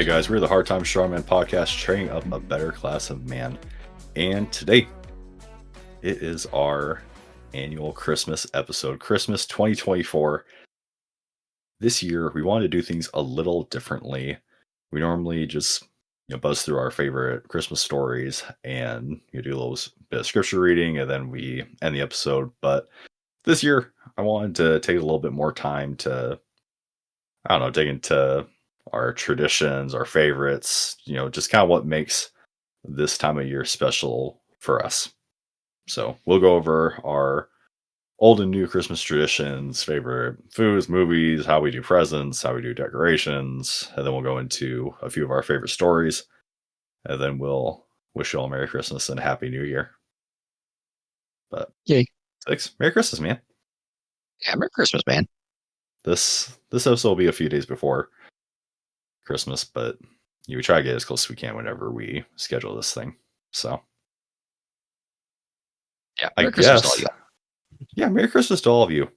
Hey guys, we're the Hard Time Strongman podcast, training up a better class of man. And today, it is our annual Christmas episode, Christmas 2024. This year, we wanted to do things a little differently. We normally just buzz through our favorite Christmas stories and do a little bit of scripture reading, and then we end the episode. But this year, I wanted to take a little bit more time to, dig into our traditions, our favorites, just kind of what makes this time of year special for us. So we'll go over our old and new Christmas traditions, favorite foods, movies, how we do presents, how we do decorations, and then we'll go into a few of our favorite stories, and then we'll wish you all Merry Christmas and Happy New Year. But yay. Thanks. Merry Christmas, man. Yeah, Merry Christmas, man. This episode will be a few days before Christmas, but we try to get as close as we can whenever we schedule this thing. So yeah, Merry Christmas to all you. Yeah, Merry Christmas to all of you.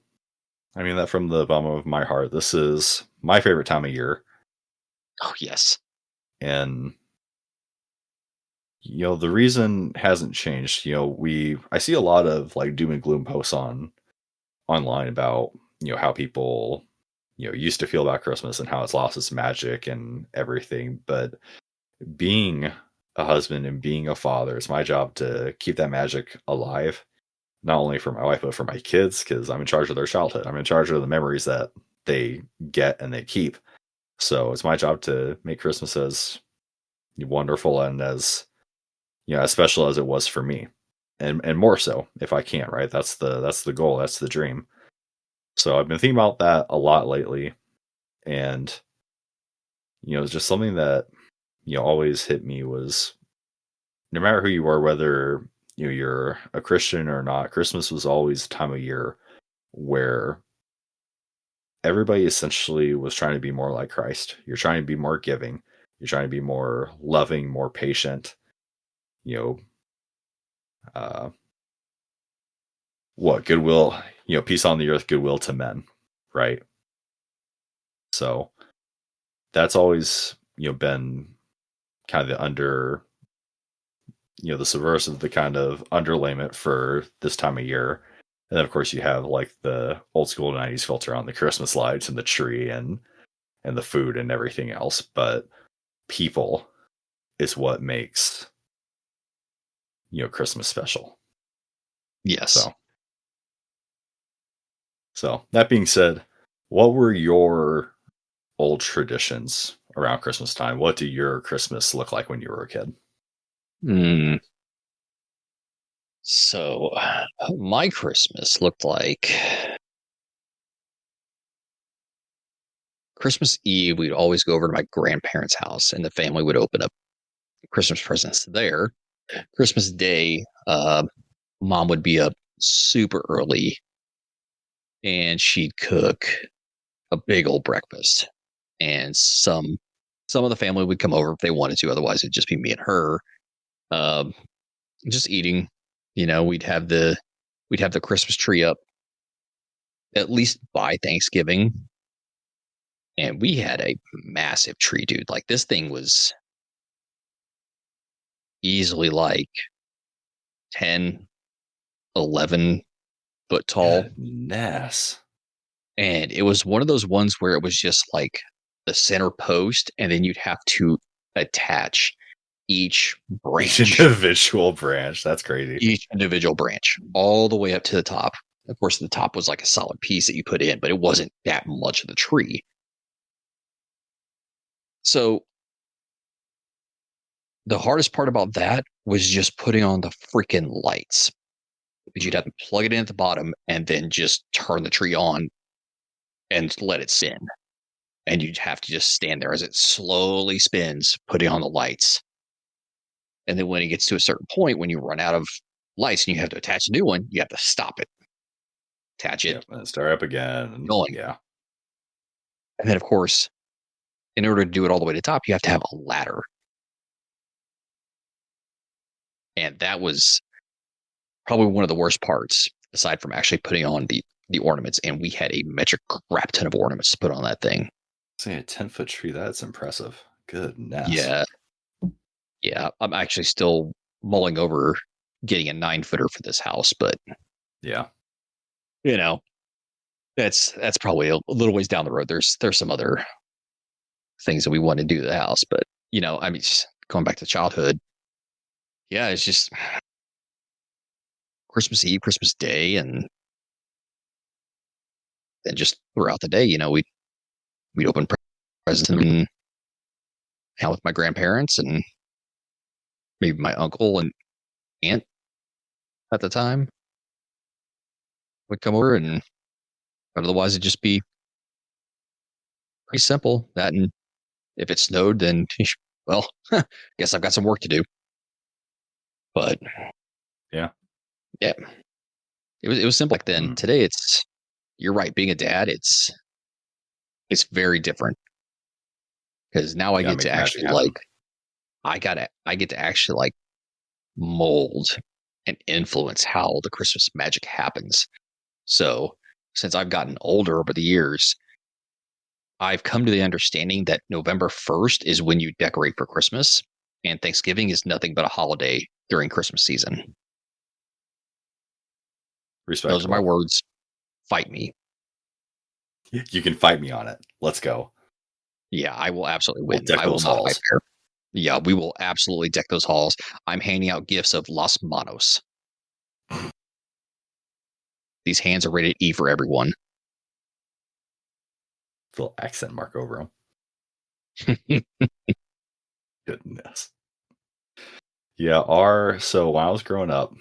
I mean that from the bottom of my heart. This is my favorite time of year. Oh, yes. And the reason hasn't changed. I see a lot of like doom and gloom posts online about how people used to feel about Christmas and how it's lost its magic and everything. But being a husband and being a father, it's my job to keep that magic alive, not only for my wife, but for my kids, because I'm in charge of their childhood. I'm in charge of the memories that they get and they keep. So it's my job to make Christmas as wonderful and as as special as it was for me, and more so if I can. Right? That's the goal. That's the dream. So I've been thinking about that a lot lately, and it's just something that always hit me was, no matter who you are, whether you're a Christian or not, Christmas was always a time of year where everybody essentially was trying to be more like Christ. You're trying to be more giving. You're trying to be more loving, more patient. Goodwill, peace on the earth, goodwill to men, right? So that's always, been kind of the subversive, the kind of underlayment for this time of year. And then of course you have like the old school 90s filter on the Christmas lights and the tree and the food and everything else. But people is what makes, Christmas special. Yes. So that being said, what were your old traditions around Christmas time? What did your Christmas look like when you were a kid? So my Christmas looked like Christmas Eve. We'd always go over to my grandparents' house, and the family would open up Christmas presents there. Christmas Day, Mom would be up super early, and she'd cook a big old breakfast. And some of the family would come over if they wanted to. Otherwise, it'd just be me and her, just eating. We'd have the Christmas tree up at least by Thanksgiving, and we had a massive tree, dude. Like, this thing was easily like 10, 11 foot tall. Goodness. And it was one of those ones where it was just like the center post, and then you'd have to attach each branch. Each individual branch. That's crazy. Each individual branch all the way up to the top. Of course, the top was like a solid piece that you put in, but it wasn't that much of the tree. So the hardest part about that was just putting on the freaking lights. Because you'd have to plug it in at the bottom and then just turn the tree on and let it spin. And you'd have to just stand there as it slowly spins, putting on the lights. And then when it gets to a certain point, when you run out of lights and you have to attach a new one, you have to stop it, attach it, and start up again. Going. Yeah. And then, of course, in order to do it all the way to the top, you have to have a ladder. And that was probably one of the worst parts, aside from actually putting on the ornaments. And we had a metric crap ton of ornaments to put on that thing. Say a 10-foot tree, that's impressive. Goodness. Yeah. Yeah. I'm actually still mulling over getting a 9-footer for this house, but Yeah. you know, that's probably a little ways down the road. There's some other things that we want to do to the house, but I mean, going back to childhood, yeah, it's just Christmas Eve, Christmas Day, and then just throughout the day, we'd open presents and hang out with my grandparents and maybe my uncle and aunt at the time would come over, and otherwise it'd just be pretty simple. That, and if it snowed, then well, guess I've got some work to do. But Yeah. yeah, it was simple back then. Mm. Today, you're right. Being a dad, it's very different because now I Gotta get make to the magic actually happen. I get to actually like mold and influence how the Christmas magic happens. So since I've gotten older over the years, I've come to the understanding that November 1st is when you decorate for Christmas, and Thanksgiving is nothing but a holiday during Christmas season. Those are my Respectable. words. Fight me. You can fight me on it. Let's go. Yeah, I will absolutely We'll win. deck I will those not hide halls. there. Yeah, we will absolutely deck those halls. I'm handing out gifts of Las Manos. These hands are rated E for everyone. Little accent mark over them. Goodness. Yeah, so when I was growing up,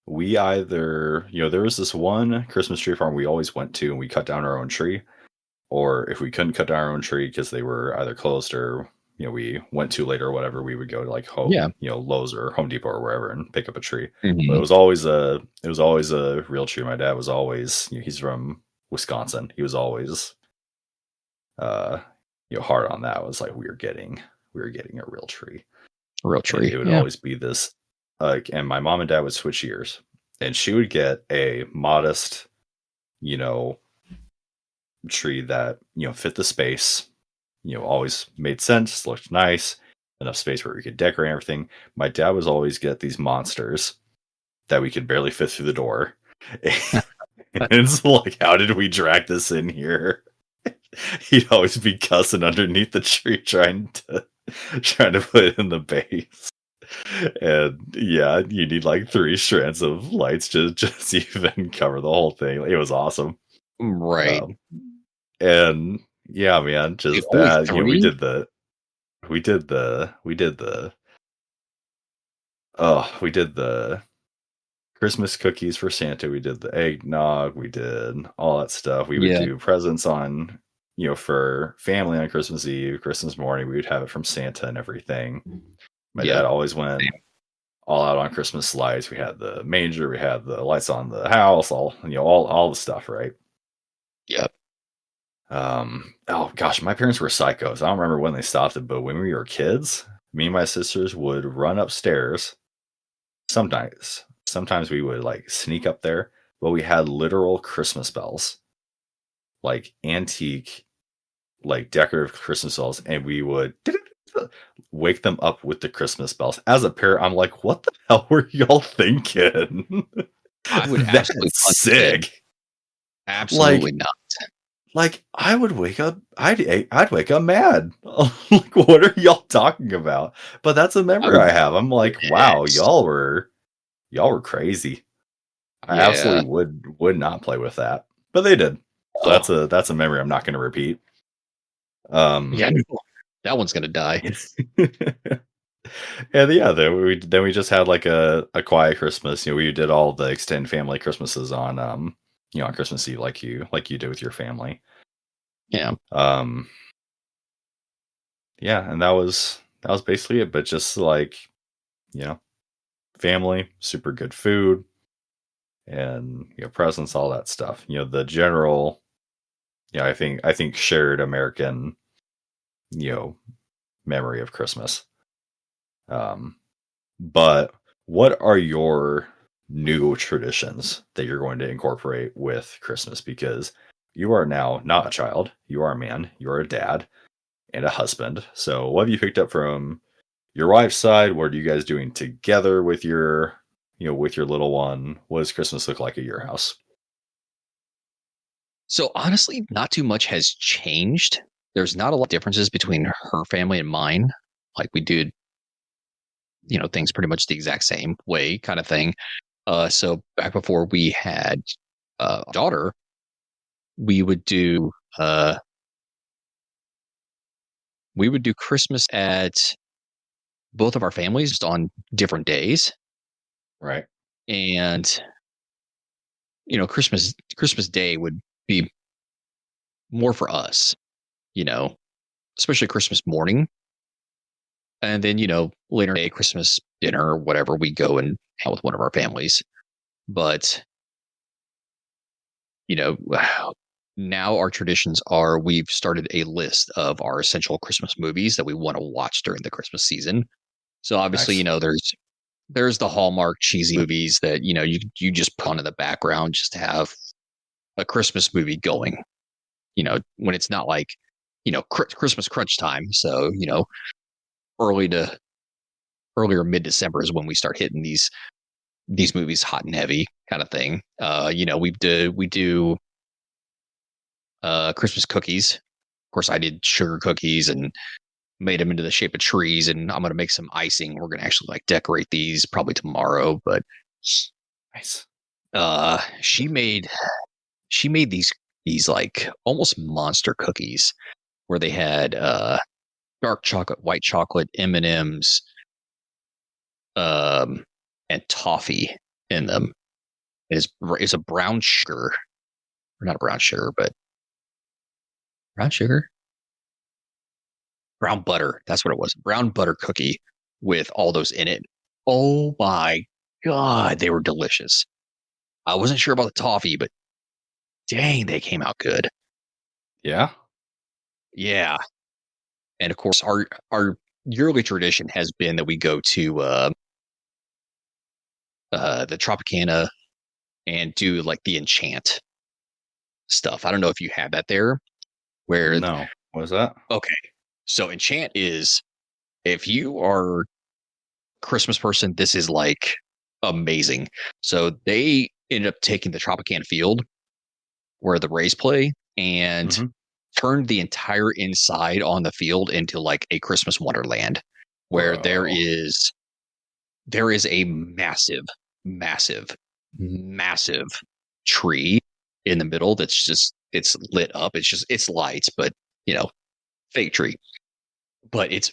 we either, there was this one Christmas tree farm we always went to and we cut down our own tree. Or if we couldn't cut down our own tree because they were either closed or, we went too late or whatever, we would go to like Yeah. Lowe's or Home Depot or wherever and pick up a tree. But Mhm. it was always a real tree. My dad was always, he's from Wisconsin. He was always, uh, hard on that. It was like we were getting a real tree. Real And tree. it would Yeah. always be this and my mom and dad would switch years and she would get a modest you know tree that fit the space, always made sense, looked nice, enough space where we could decorate everything. My dad was always get these monsters that we could barely fit through the door. And it's like, how did we drag this in here? He'd always be cussing underneath the tree trying to put it in the base. And yeah, you need like 3 strands of lights to just even cover the whole thing. It was awesome. Right. Um, and yeah, man, Dude, just only that, three? we did the Christmas cookies for Santa. We did the eggnog. We did all that stuff. We would Yeah. do presents on, for family on Christmas Eve, Christmas morning. We would have it from Santa and everything. My Yeah. dad always went all out on Christmas lights. We had the manger. We had the lights on the house. All the stuff, right? Yep. Oh gosh, my parents were psychos. I don't remember when they stopped it, but when we were kids, me and my sisters would run upstairs. Sometimes we would like sneak up there, but we had literal Christmas bells, like antique, like decorative Christmas bells, and we would wake them up with the Christmas bells. As a parent, I'm like, what the hell were y'all thinking? I would absolutely That's punch a kid. sick. Absolutely Like, not. I would wake up. I'd wake up mad. Like, what are y'all talking about? But that's a I memory would I be have. I'm like, wow, pissed. y'all were crazy. I Yeah. absolutely would not play with that, but they did. So Oh, that's a memory I'm not going to repeat. yeah. No. That one's gonna die. And yeah, then we just had like a quiet Christmas. We did all the extended family Christmases on on Christmas Eve, like you do with your family. Yeah. Um, yeah, and that was basically it. But just like you know, family, super good food, and presents, all that stuff. The general. I think shared American you know memory of Christmas. Um, but what are your new traditions that you're going to incorporate with Christmas? Because you are now not a child, you are a man, you are a dad. and a husband. So, what have you picked up from your wife's side? What are you guys doing together with your, with your little one? What does Christmas look like at your house? So honestly, not too much has changed. There's not a lot of differences between her family and mine. Like we did, things pretty much the exact same way kind of thing. So back before we had a daughter, we would do uh we would do Christmas at both of our families just on different days. Right. And Christmas Day would be more for us, you know, especially Christmas morning. And then, later day, Christmas dinner or whatever, we go and hang out with one of our families. But, you know, now our traditions are we've started a list of our essential Christmas movies that we want to watch during the Christmas season. So obviously, Nice. there's the Hallmark cheesy movies that, you just put on in the background just to have a Christmas movie going, when it's not like, Christmas crunch time. So, early to earlier mid-December is when we start hitting these movies hot and heavy kind of thing. We do Christmas cookies. Of course, I did sugar cookies and made them into the shape of trees, and I'm gonna make some icing. We're gonna actually like decorate these probably tomorrow. But Nice. She made these like almost monster cookies where they had dark chocolate, white chocolate, M&Ms, and toffee in them. Is a brown sugar, or not a brown sugar, but brown sugar, brown butter. That's what it was. Brown butter cookie with all those in it. Oh my god, they were delicious. I wasn't sure about the toffee, but dang, they came out good. Yeah. Yeah, and of course, our yearly tradition has been that we go to the Tropicana and do like the enchant stuff. I don't know if you have that there. Where No. What is that? Okay, so enchant is if you are Christmas person, this is like amazing. So they ended up taking the Tropicana field where the Rays play and Mm-hmm. turned the entire inside on the field into like a Christmas wonderland where Bro. there is a massive, massive, massive tree in the middle that's just it's lit up. It's lights, but fake tree. But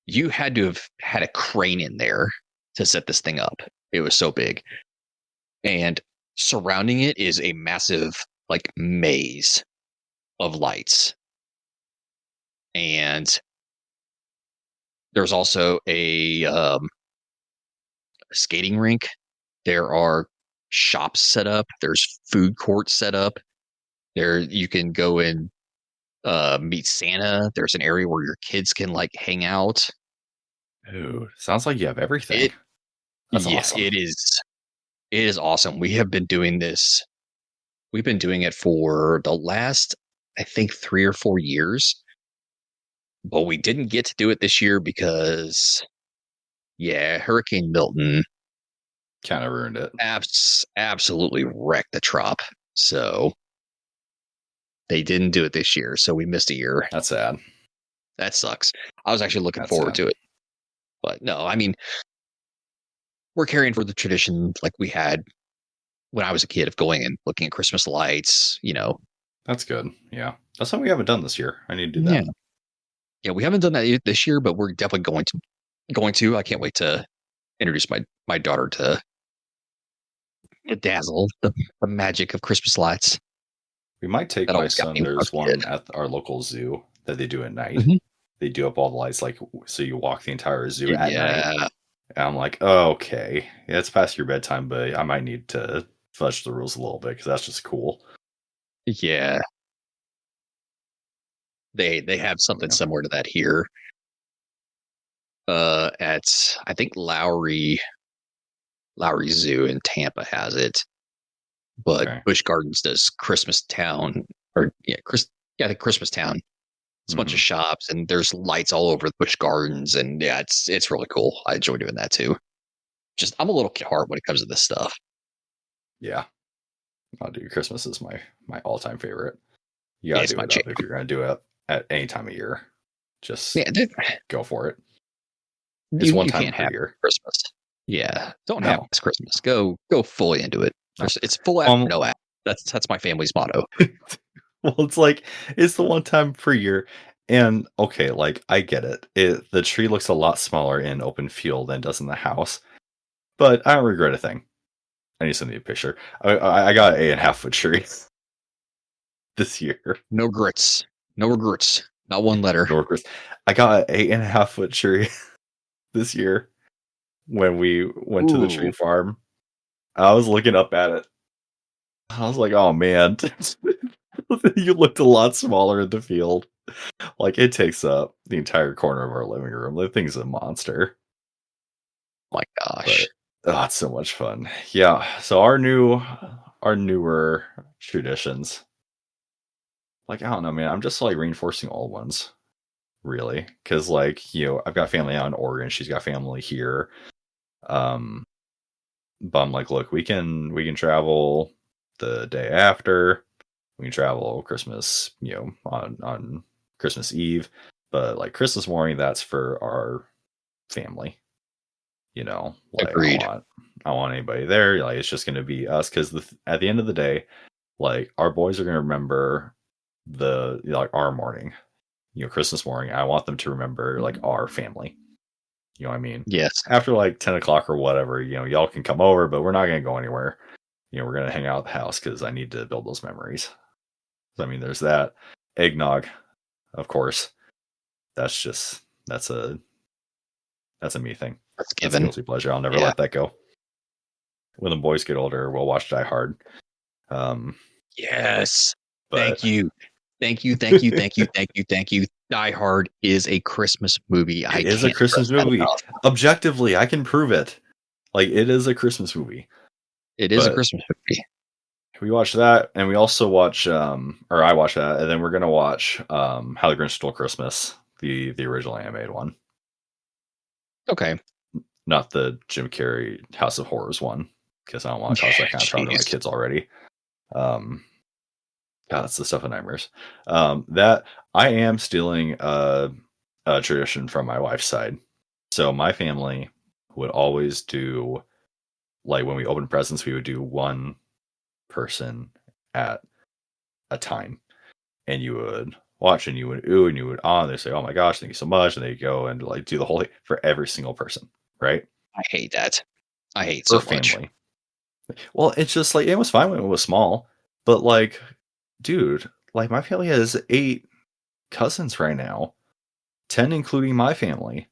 you had to have had a crane in there to set this thing up. It was so big. And surrounding it is a massive like maze of lights. And there's also a skating rink. There are shops set up. There's food courts set up. There you can go and meet Santa. There's an area where your kids can like hang out. Dude, sounds like you have everything. It That's Yeah, awesome. it is awesome. We have been doing this. We've been doing it for the last, I think, 3 or 4 years, but we didn't get to do it this year because, yeah, Hurricane Milton Kind of ruined it. absolutely wrecked the trop. So they didn't do it this year. So we missed a year. That's sad. That sucks. I was actually looking That's forward sad. to it. But no, I mean, we're carrying for the tradition like we had when I was a kid of going and looking at Christmas lights, That's good. Yeah. That's something we haven't done this year. I need to do Yeah. that. Yeah, we haven't done that this year, but we're definitely going to. I can't wait to introduce my daughter to the dazzle, the magic of Christmas lights. We might take That my always got son. me when I was There's a kid. one at our local zoo that they do at night. Mhm. They do up all the lights, like, so you walk the entire zoo at night. Yeah, And I'm like, oh, okay. Yeah, it's past your bedtime, but I might need to fudge the rules a little bit because that's just cool. yeah. They have something Yeah. similar to that here. At I think Lowry Zoo in Tampa has it, but Okay. Busch Gardens does Christmas Town or yeah, Yeah, the Christmas town. It's a bunch of Mhm. shops and there's lights all over the Busch Gardens, and yeah, it's really cool. I enjoy doing that too. Just I'm a little kid hard when it comes to this stuff. Yeah. Oh, dude, Christmas is my all time favorite. You Yeah, gotta it's do my it jam. up if you're gonna do it at any time of year. Just Yeah, go for it. It's one you time can't per have year. Christmas. Yeah, don't have No, this Christmas. Go fully into it. no. It's full after Um, no after. That's my family's motto. well, it's like it's the one time per year, and okay, like I get it. The tree looks a lot smaller in open field than it does in the house, but I don't regret a thing. I need to send you a picture. I got an 8.5 foot tree this year. No grits. No regrets. Not one letter. Norcris. I got an 8.5 foot tree this year when we went to the tree Ooh, farm. I was looking up at it. I was like, oh man, you looked a lot smaller in the field. Like it takes up the entire corner of our living room. The thing's a monster, my gosh. but oh, it's so much fun. Yeah. So our newer traditions. Like I don't know, man. I'm just like reinforcing old ones, really, because like I've got family out in Oregon. She's got family here. Um, but I'm like, look, we can travel the day after. We can travel Christmas, on Christmas Eve, but like Christmas morning, that's for our family. Like Agreed. I want anybody there. Like it's just going to be us because at the end of the day, like our boys are going to remember like our morning, Christmas morning. I want them to remember like our family. You know what I mean? Yes. After like 10 o'clock or whatever, y'all can come over, but we're not going to go anywhere. We're going to hang out at the house because I need to build those memories. So, I mean, there's that. Eggnog, of course. That's just that's a me thing. That's That's a given. guilty pleasure. I'll never Yeah. let that go. When the boys get older, we'll watch Die Hard. Um, Yes. but Thank you. Thank you. Thank you. Thank you. Thank you. Thank you. Die Hard is a Christmas movie. I it is a can't Christmas stress that movie. enough. Objectively, I can prove it. Like it is a Christmas movie. It is a But Christmas movie. we watch that, and we also watch, or I watch that, and then we're gonna watch How the Grinch Stole Christmas, the original animated one, Okay. not the Jim Carrey House of Horrors one, because I don't want to cause that kind of trauma to my Jeez. kids already. Um, God, that's the stuff of nightmares. That I am stealing a tradition from my wife's side. So my family would always do like when we open presents, we would do one person at a time, and you would watch and you would ooh and you would ah, and they say, "Oh my gosh, thank you so much," and they go and like do the whole thing for every single person, right? I hate that. I hate Per so much. family. Well, it's just like it was fine when it was small, but like, dude, like my family has 8 cousins right now, 10 including my family.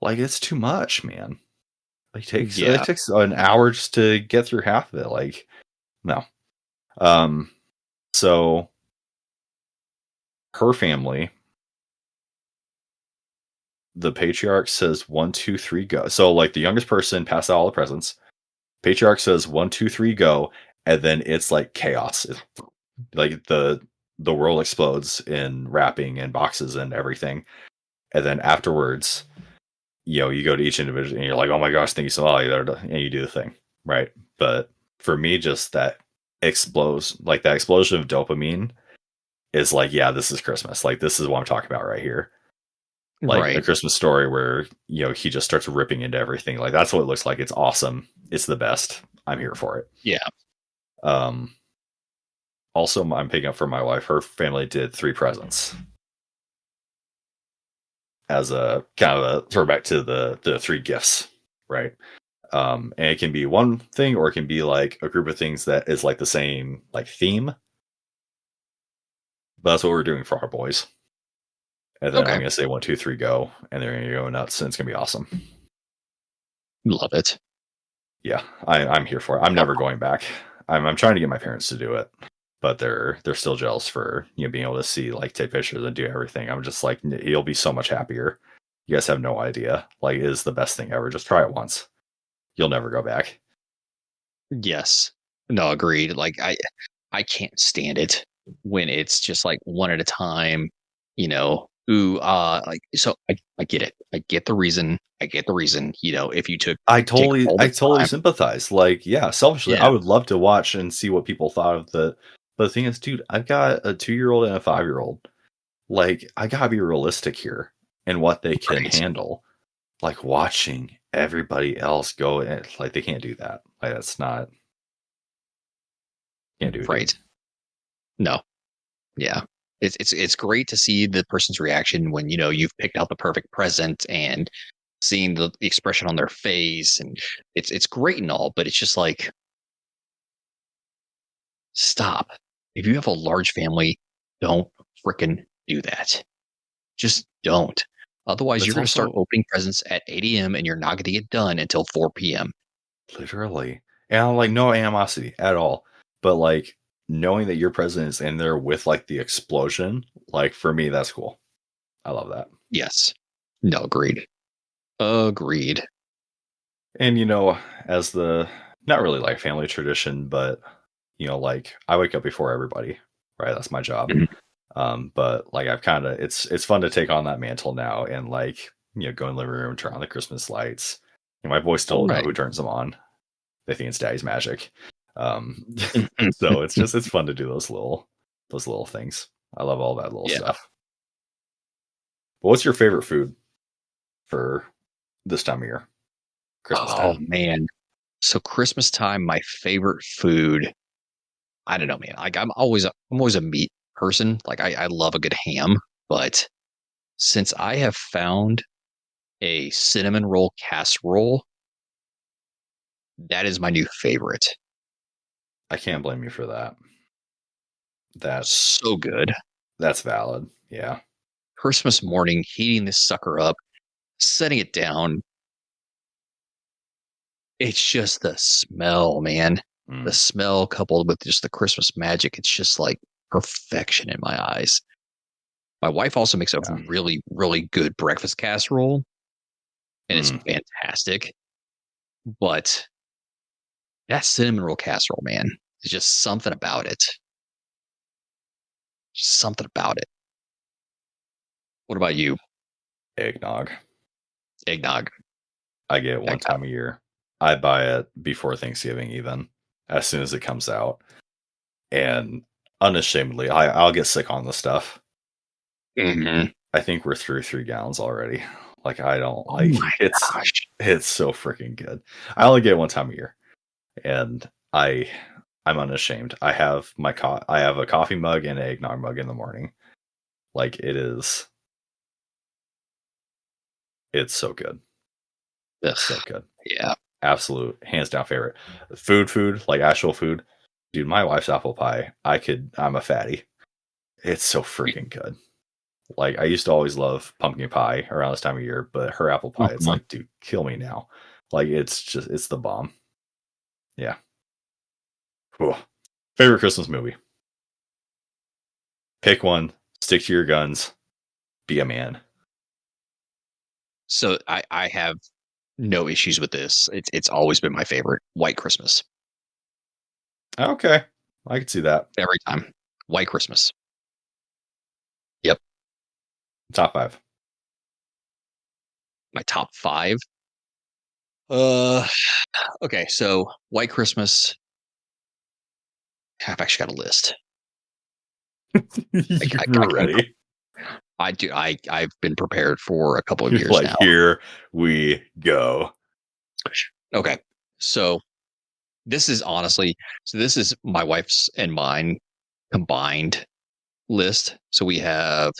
Like it's too much, man. Like it Yeah. takes an hour just to get through half of it. Like, no. Um, so her family, the patriarch says 1, 2, 3, go. So like the youngest person passes out all the presents. Patriarch says 1, 2, 3, go, and then it's like chaos. Like the world explodes in wrapping and boxes and everything. And then afterwards, you go to each individual and you're like, oh my gosh, thank you so much, and you do the thing, right? But for me, just that that explosion of dopamine is like, yeah, this is Christmas. Like this is what I'm talking about right here. Like a Right. Christmas Story where he just starts ripping into everything. Like that's what it looks like. It's awesome. It's the best. I'm here for it. Yeah. Um, Also, I'm picking up for my wife. Her family did 3 presents as a kind of a throwback to the 3 gifts, right? And it can be one thing, or it can be like a group of things that is like the same like theme. But that's what we're doing for our boys. And then I'm Okay. gonna say 1, 2, 3, go, and they're gonna go nuts, and it's gonna be awesome. Love it. Yeah, I'm here for it. I'm never going back. I'm trying to get my parents to do it, but they're still jealous for being able to see like take pictures and do everything. I'm just like you'll be so much happier. You guys have no idea. Like it is the best thing ever. Just try it once. You'll never go back. Yes. No, agreed. Like I can't stand it. when it's just like one at a time, like so I get it. I get the reason. I get the reason, if you take all I the totally time. sympathize. Like, yeah, selfishly, I Yeah, would love to watch and see what people thought of the. But the thing is, dude, I've got a 2-year-old and a 5-year-old. Like, I gotta be realistic here in what they can right. handle. Like watching everybody else go, and like they can't do that. Like that's not can't do it, dude. Right. No. Yeah. It's great to see the person's reaction when, you've picked out the perfect present and seeing the expression on their face, and it's great and all, but it's just like, stop. If you have a large family, don't freaking do that. Just don't. Otherwise, It's you're going to start also opening presents at 8 a.m. and you're not going to get done until 4 p.m. literally, and I'm like no animosity at all, but like knowing that your president is in there with like the explosion, like for me, that's cool. I love that. Yes. No, agreed. Agreed. And as the not really like family tradition, but like I wake up before everybody, right? That's my job. Mhm. But like I've kind of it's fun to take on that mantle now and like go in the living room, turn on the Christmas lights. My boys still All don't know right. who turns them on. They think it's Daddy's magic. Um, Mhm. so it's fun to do those little things. I love all that little Yeah. stuff. But what's your favorite food for this time of year, Christmas Oh time? man. So Christmas time, my favorite food. I don't know, man. Like I'm always a meat person. Like I love a good ham, but since I have found a cinnamon roll casserole, that is my new favorite. I can't blame you for that. That's So good. that's valid. Yeah. Christmas morning, heating this sucker up, setting it down. It's just the smell, man. The Mm, smell coupled with just the Christmas magic. It's just like perfection in my eyes. My wife also makes a yeah. really, really good breakfast casserole, and it's Mm. fantastic. But that cinnamon roll casserole, man, is just something about it. Just something about it. What about you? Eggnog. Eggnog. I get it That one guy. time a year. I buy it before Thanksgiving, even as soon as it comes out. And unashamedly, I'll get sick on the stuff. Mhm. I think we're through 3 gallons already. Like I don't Oh like my gosh. it's so freaking good. I only get it one time a year, and I'm unashamed. I have a coffee mug and an eggnog mug in the morning. Like it's so good, so Ugh. good. Yeah. Absolute hands down favorite. Food, like actual food. Dude, my wife's apple pie. I'm a fatty. It's so freaking good. Like I used to always love pumpkin pie around this time of year, but her apple pie, it's Mhm. like, dude, kill me now. Like it's the bomb. Yeah. Whew. Favorite Christmas movie. Pick one, stick to your guns, be a man. So I have no issues with this. It's always been my favorite. White Christmas. Okay. I can see that. Every time. White Christmas. Yep. Top five. My top five. Uh okay, so White Christmas. I've actually got a list. I, You I, I were can ready. I do I've been prepared for a couple of You're years like, now. here we go. Okay. So this is my wife's and mine combined list. So we have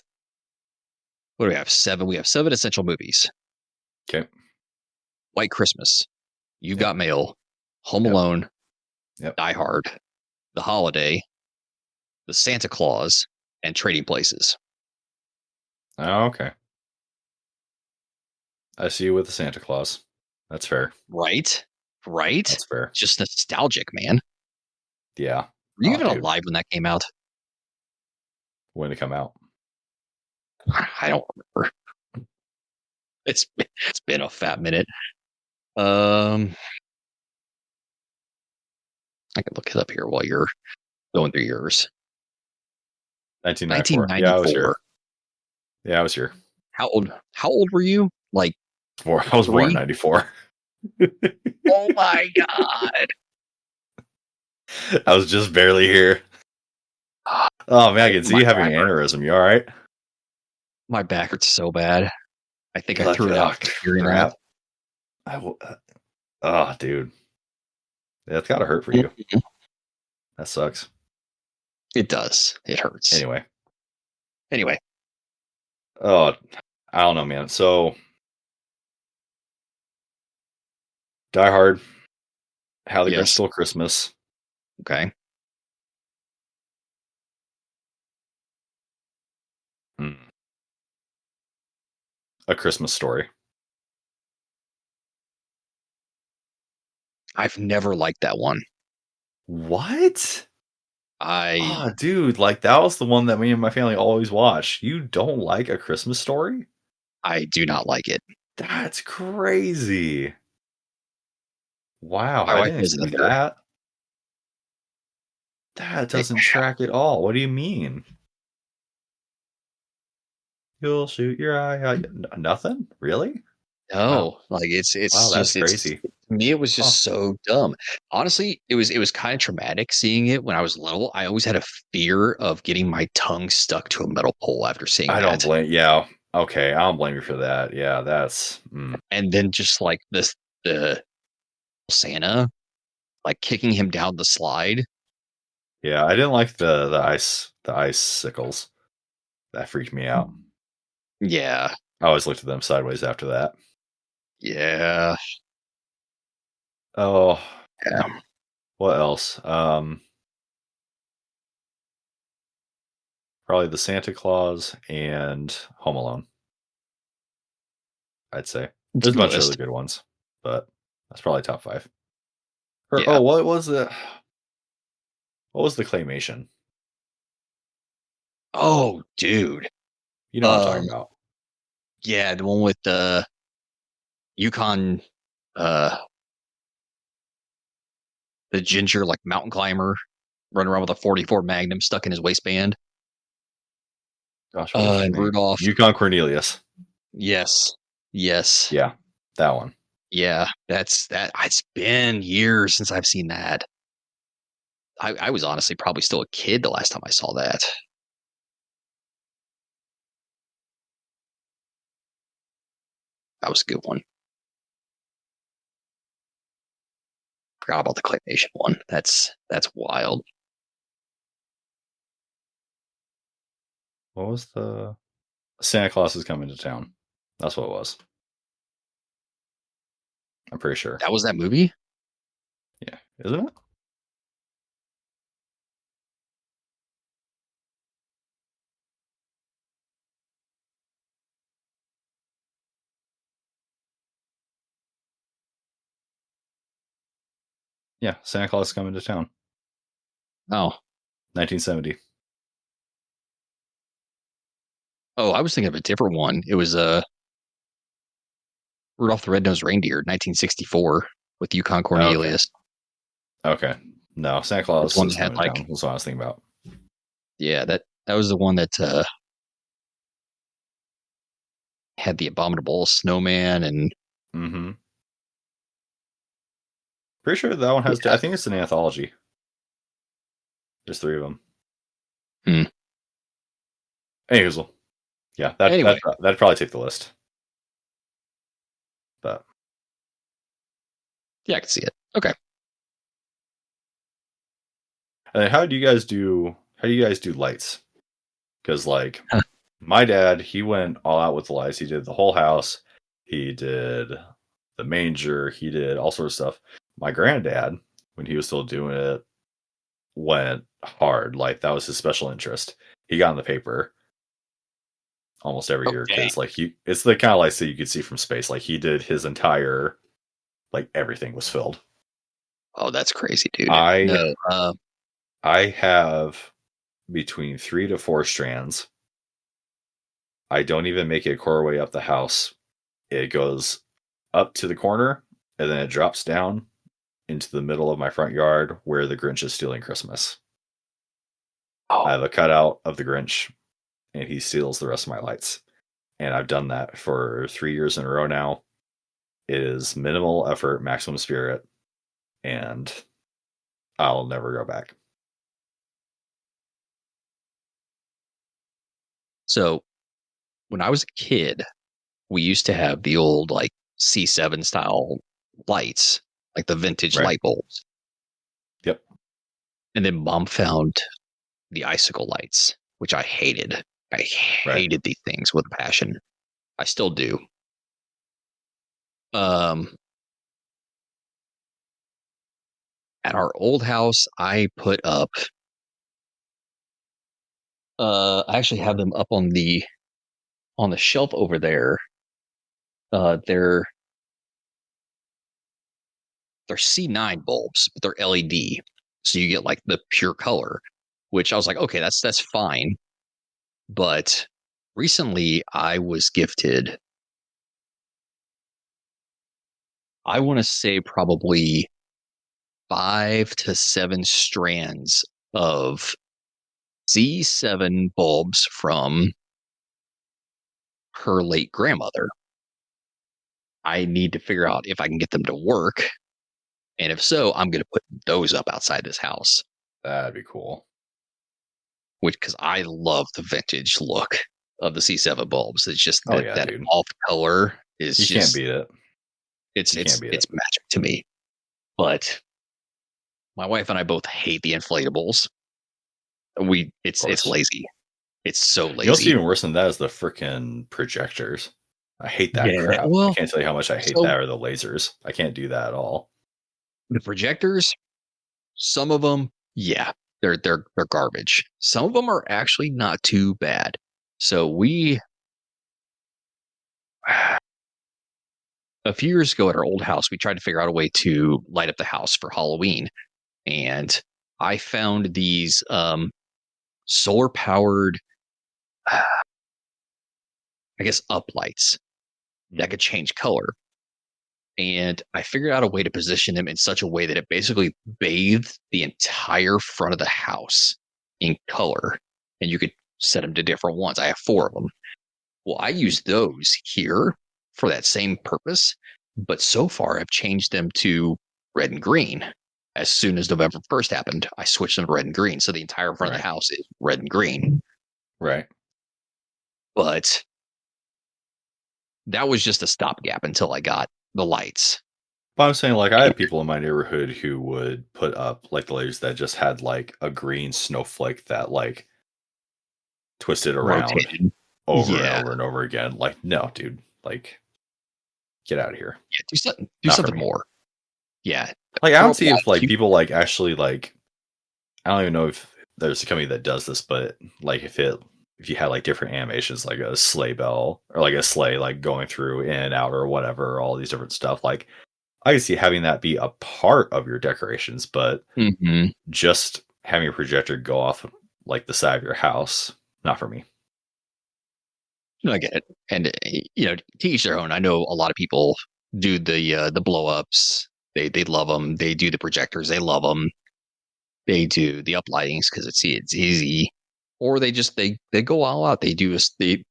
what do we have? Seven. We have seven essential movies. Okay. White Christmas, You Yep. Got Mail, Home Yep. Alone, Yep. Die Hard, The Holiday, The Santa Claus, and Trading Places. Oh, okay. I see you with the Santa Claus. That's fair. Right? Right? That's fair. Just nostalgic, man. Yeah. Were you Oh, even dude. alive when that came out? When to come out. I don't remember. It's been a fat minute. Um, I can look it up here while you're going through yours. 1994. Yeah, I was here. 1994. Yeah, I was here. How old were you? Like I was born in 3? 94. Oh my god. I was just barely here. Oh man, I can see My you having back an hurts. aneurysm. You all right? My back hurts so bad. I think I Like, threw it oh out just hearing that. crap. Oh, dude, that's gotta hurt for you. Mhm. That sucks. It does. It hurts. Anyway, Anyway, oh, I don't know, man. So, Die Hard, How the Grinch yes. Stole Christmas, Okay. hmm, A Christmas Story. I've never liked that one. What? I Oh, dude, like that was the one that me and my family always watch. You don't like A Christmas Story? I do not like it. That's crazy. Wow, My I wife didn't isn't see either. that. That It, doesn't track at all. What do you mean? You'll shoot your eye out. Nothing? Really? Wow. no, like Wow, it's that's just it's crazy. to me it was Huh. just so dumb. Honestly, it was kind of traumatic seeing it when I was little. I always had a fear of getting my tongue stuck to a metal pole after seeing I don't that. blame. Yeah. Okay. I don't blame you for that. Yeah. That's. And then just like this the Santa like kicking him down the slide. Yeah. I didn't like the icicles. That freaked me out. Yeah. I always looked at them sideways after that. Yeah. Oh, Yeah. what else? Probably the Santa Claus and Home Alone. I'd say there's a Good bunch of other list. good ones, but that's probably top five. Or Yeah. what was the claymation? Oh, dude. You know what I'm talking Um, about? yeah, the one with the Yukon, uh, the ginger like mountain climber running around with a 44 Magnum stuck in his waistband. Gosh, what was his And name? Rudolph. Yukon Cornelius. Yes. Yes. Yeah, that one. Yeah. That's that. It's been years since I've seen that. I was honestly probably still a kid the last time I saw that. That was a good one. Forgot about the claymation one. That's wild. What was the Santa Claus is coming to town? That's what it was. I'm pretty sure. That was that movie? Yeah, isn't it? Yeah, Santa Claus is coming to town. Oh. 1970. Oh, I was thinking of a different one. It was Rudolph the Red-Nosed Reindeer, 1964, with Yukon Okay. Cornelius. Okay. No, Santa That's Claus one is that had coming to like, town. That's what I was thinking about. yeah, that was the one that had the abominable snowman and Mm-hmm. Pretty sure that one has. I yeah. think it's an anthology. There's three of them. Hmm. Hey, Hazel. Yeah, Anyway, that'd probably take the list. But yeah, I can see it. Okay. and then how do you guys do? How do you guys do lights? Because like my dad, he went all out with the lights. He did the whole house. He did the manger. He did all sorts of stuff. My granddad, when he was still doing it, went hard. Like that was his special interest. He got in the paper almost every Oh, year dang. because like it's the kind of lights that you could see from space. Like he did his entire, like everything was filled. Oh, that's crazy, dude. I No. I have between 3 to 4 strands. I don't even make it a quarter way up the house. It goes up to the corner and then it drops down into the middle of my front yard where the Grinch is stealing Christmas. I Oh, have a cutout of the Grinch, and he steals the rest of my lights. And I've done that for 3 years in a row now. It is minimal effort, maximum spirit, and I'll never go back. so when I was a kid, we used to have the old like C7 style lights, like the vintage Right. light bulbs. Yep. And then mom found the icicle lights, which I hated. I Right. hated these things with a passion. I still do. Um, at our old house, I put up. I actually have them up on the shelf over there. They're C9 bulbs, but they're LED, so you get like the pure color. Which I was like, okay, that's fine. But recently, I was gifted. I want to say probably 5 to 7 strands of C7 bulbs from her late grandmother. I need to figure out if I can get them to work. And if so, I'm going to put those up outside this house, That'd be cool. which because I love the vintage look of the C7 bulbs. It's just Oh yeah, that dude. off color is You can't just beat it. it's You can't it's beat it. it's magic to me. But my wife and I both hate the inflatables. Of It's course. lazy. It's so You know what's lazy. even worse than that is the freaking projectors. I hate that Yeah. crap. I Well, can't tell you how much I hate so that or the lasers. I can't do that at all. the projectors, some of them, yeah, they're garbage. Some of them are actually not too bad. So we a few years ago at our old house, we tried to figure out a way to light up the house for Halloween, and I found these solar powered, I guess, uplights that could change color. And I figured out a way to position them in such a way that it basically bathed the entire front of the house in color. And you could set them to different ones. I have 4 of them. Well, I use those here for that same purpose, but so far I've changed them to red and green. As soon as November 1st happened, I switched them to red and green. So the entire front of the Right. house is red and green. Right. But that was just a stopgap until I got the lights. But I'm saying, like, I have people in my neighborhood who would put up like the lasers that just had like a green snowflake that like twisted around Rotated. over and Yeah. over and over again. Like, no, dude, like, get out of here. Yeah, do Not for something me. more. Yeah. Like, I Throw don't up a see lot if of like cute. people like actually like I don't even know if there's a company that does this, but like if you had like different animations, like a sleigh bell or like a sleigh like going through in and out or whatever, all these different stuff, like I can see having that be a part of your decorations, but Hmm. just having a projector go off like the side of your house, not for me. No, I get it. And to each their own. I know a lot of people do the blow ups. They love them. They do the projectors. They love them. They do the uplightings because it's easy. Or they go all out. They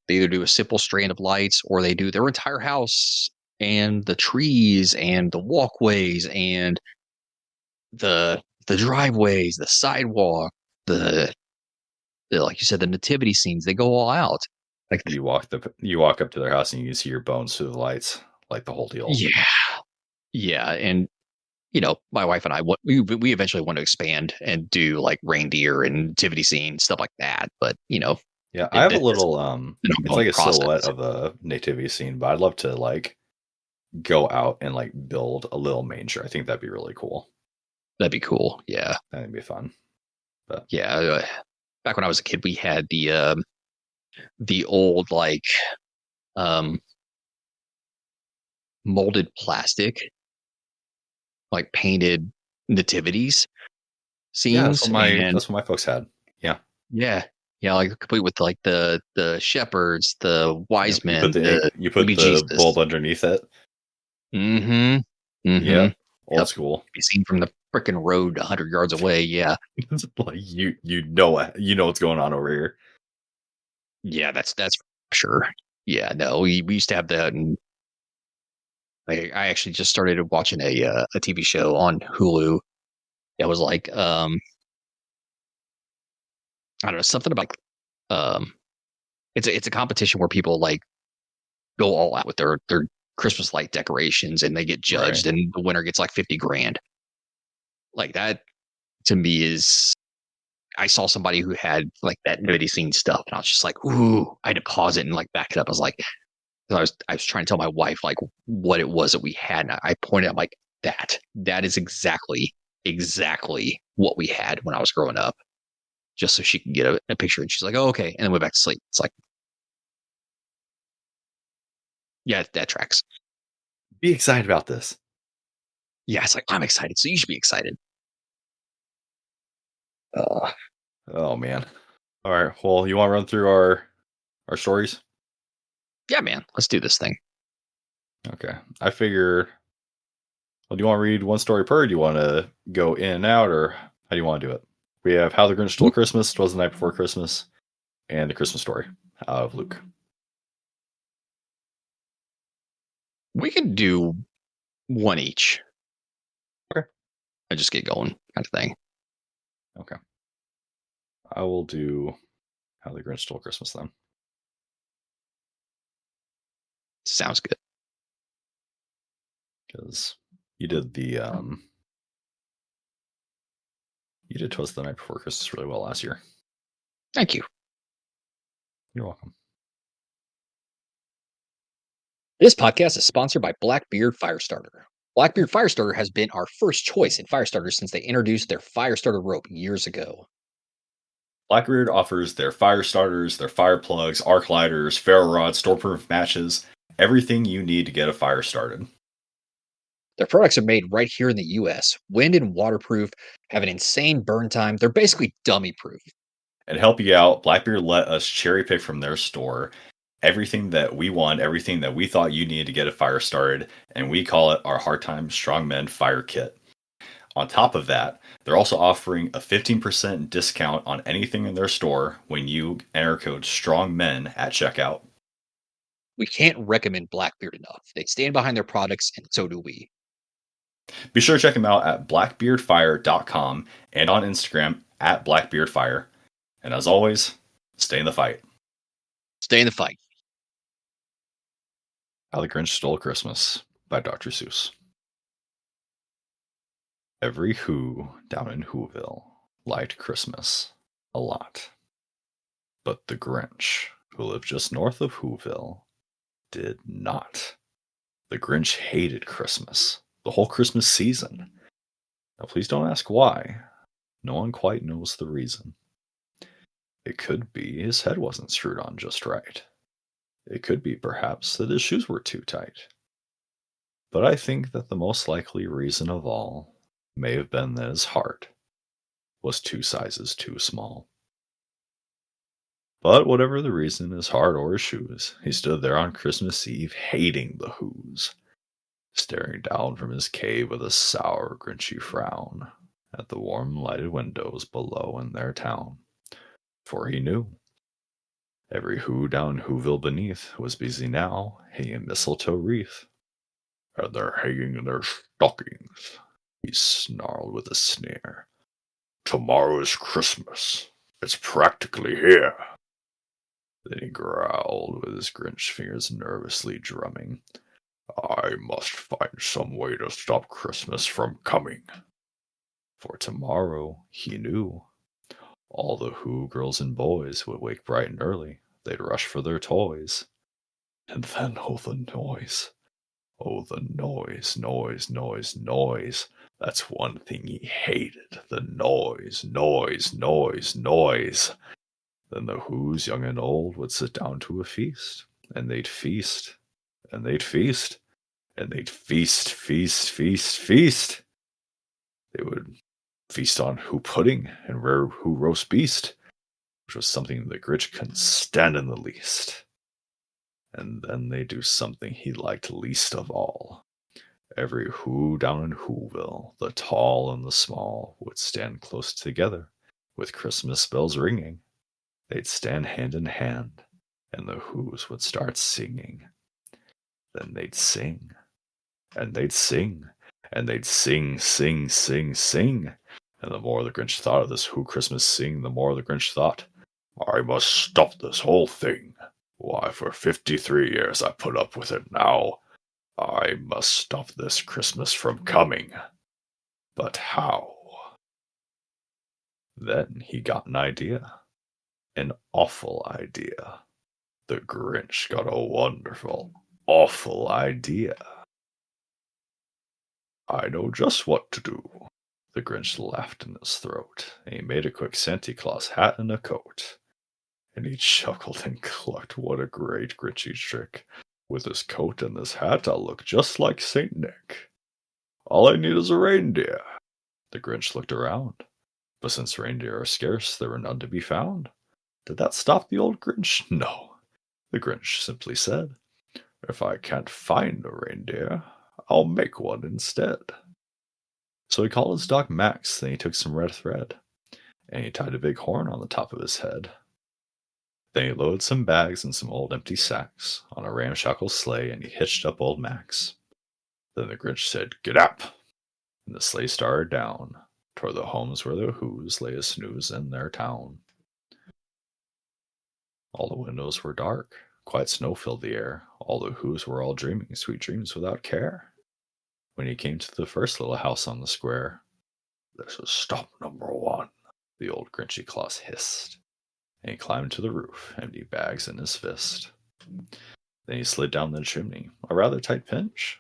either do a simple strand of lights or they do their entire house and the trees and the walkways and the driveways, the sidewalk, the like you said, the nativity scenes. They go all out. Like You walk up to their house and you can see your bones through the lights, like the whole deal. yeah, yeah, and my wife and I we eventually want to expand and do like reindeer and nativity scene stuff like that. But Yeah, I have a it's little an it's ongoing like a silhouette process. of a nativity scene, but I'd love to like go out and like build a little manger. I think that'd be really cool. That'd be cool. Yeah, That'd be fun. But yeah. Back when I was a kid, we had the old like um molded plastic like painted nativities yeah, scenes, and that's what my folks had. Yeah. yeah, yeah, like complete with like the shepherds, the Yep. wise men, the You baby put the bulb Jesus. underneath it. Mm-hmm. Mm-hmm. Yep. Old Yep. school. Be seen from the freaking road 100 yards away. Yeah. It's like you know what's going on over here. Yeah, that's for sure. Yeah, no, we used to have that, and I actually just started watching a TV show on Hulu that was like I don't know, something about um it's a competition where people like go all out with their Christmas light decorations and they get Right. judged and the winner gets like 50 grand. Like that to me is I saw somebody who had like that nativity scene stuff and I was just like, ooh, I had to pause it and like back it up. I was like, I was trying to tell my wife like what it was that we had. And I pointed out like that is exactly what we had when I was growing up, just so she could get a picture. And she's like, oh, okay. And then went back to sleep. It's like, yeah, that tracks. Be excited about this. Yeah, it's like, I'm excited. So you should be excited. Uh, Oh man. All right. Well, you want to run through our stories? yeah, man, let's do this thing. Okay. I figure. Well, do you want to read one story per? Or do you want to go in and out, or how do you want to do it? We have How the Grinch Stole Christmas, Twas the Night Before Christmas, and The Christmas Story out of Luke. We can do one each. Okay. And just get going kind of thing. Okay. I will do How the Grinch Stole Christmas then. Sounds good. Because you did you did Twas the Night Before Christmas really well last year. Thank you. You're welcome. This podcast is sponsored by Blackbeard Firestarter. Blackbeard Firestarter has been our first choice in Firestarter since they introduced their Firestarter rope years ago. Blackbeard offers their fire starters, their fire plugs, arc lighters, ferro rods, stormproof matches, everything you need to get a fire started. Their products are made right here in the US, wind and waterproof, have an insane burn time. They're basically dummy proof. And to help you out, Blackbeard let us cherry pick from their store everything that we want, everything that we thought you needed to get a fire started, and we call it our Hard Time Strong Men Fire Kit. On top of that, they're also offering a 15% discount on anything in their store when you enter code STRONGMEN at checkout. We can't recommend Blackbeard enough. They stand behind their products, and so do we. Be sure to check them out at blackbeardfire.com and on Instagram at blackbeardfire. And as always, stay in the fight. Stay in the fight. How the Grinch Stole Christmas by Dr. Seuss. Every Who down in Whoville liked Christmas a lot. But the Grinch, who lived just north of Whoville, did not. The Grinch hated Christmas, the whole Christmas season. Now, please don't ask why. No one quite knows the reason. It could be his head wasn't screwed on just right. It could be perhaps that his shoes were too tight. But I think that the most likely reason of all may have been that his heart was 2 sizes too small. But whatever the reason, his heart or his shoes, he stood there on Christmas Eve hating the Whos, staring down from his cave with a sour, grinchy frown at the warm lighted windows below in their town. For he knew every Who down Whoville beneath was busy now hanging a mistletoe wreath. And they're hanging their stockings, he snarled with a sneer. Tomorrow is Christmas. It's practically here. Then he growled with his Grinch fingers nervously drumming. I must find some way to stop Christmas from coming. For tomorrow, he knew, all the Who girls and boys would wake bright and early. They'd rush for their toys. And then, oh, the noise. Oh, the noise, noise, noise, noise. That's one thing he hated. The noise, noise, noise, noise. Then the Who's young and old would sit down to a feast. And they'd feast. And they'd feast. And they'd feast, feast, feast, feast. They would feast on Who pudding and rare Who roast beast, which was something the Grinch couldn't stand in the least. And then they do something he liked least of all. Every Who down in Whoville, the tall and the small, would stand close together, with Christmas bells ringing. They'd stand hand in hand, and the Who's would start singing. Then they'd sing, and they'd sing, and they'd sing, sing, sing, sing. And the more the Grinch thought of this Who Christmas sing, the more the Grinch thought, I must stop this whole thing. Why, for 53 years I put up with it now. I must stop this Christmas from coming. But how? Then he got an idea. An awful idea. The Grinch got a wonderful, awful idea. I know just what to do. The Grinch laughed in his throat, and he made a quick Santa Claus hat and a coat. And he chuckled and clucked, what a great Grinchy trick. With this coat and this hat, I'll look just like Saint Nick. All I need is a reindeer. The Grinch looked around, but since reindeer are scarce, there were none to be found. Did that stop the old Grinch? No. The Grinch simply said, if I can't find a reindeer, I'll make one instead. So he called his dog Max, then he took some red thread, and he tied a big horn on the top of his head. Then he loaded some bags and some old empty sacks on a ramshackle sleigh, and he hitched up old Max. Then the Grinch said, get up! And the sleigh started down toward the homes where the Who's lay a snooze in their town. All the windows were dark, quiet snow filled the air, all the Who's were all dreaming sweet dreams without care. When he came to the first little house on the square, this is stop number 1, the old Grinchy Claus hissed, and he climbed to the roof, empty bags in his fist. Then he slid down the chimney, a rather tight pinch,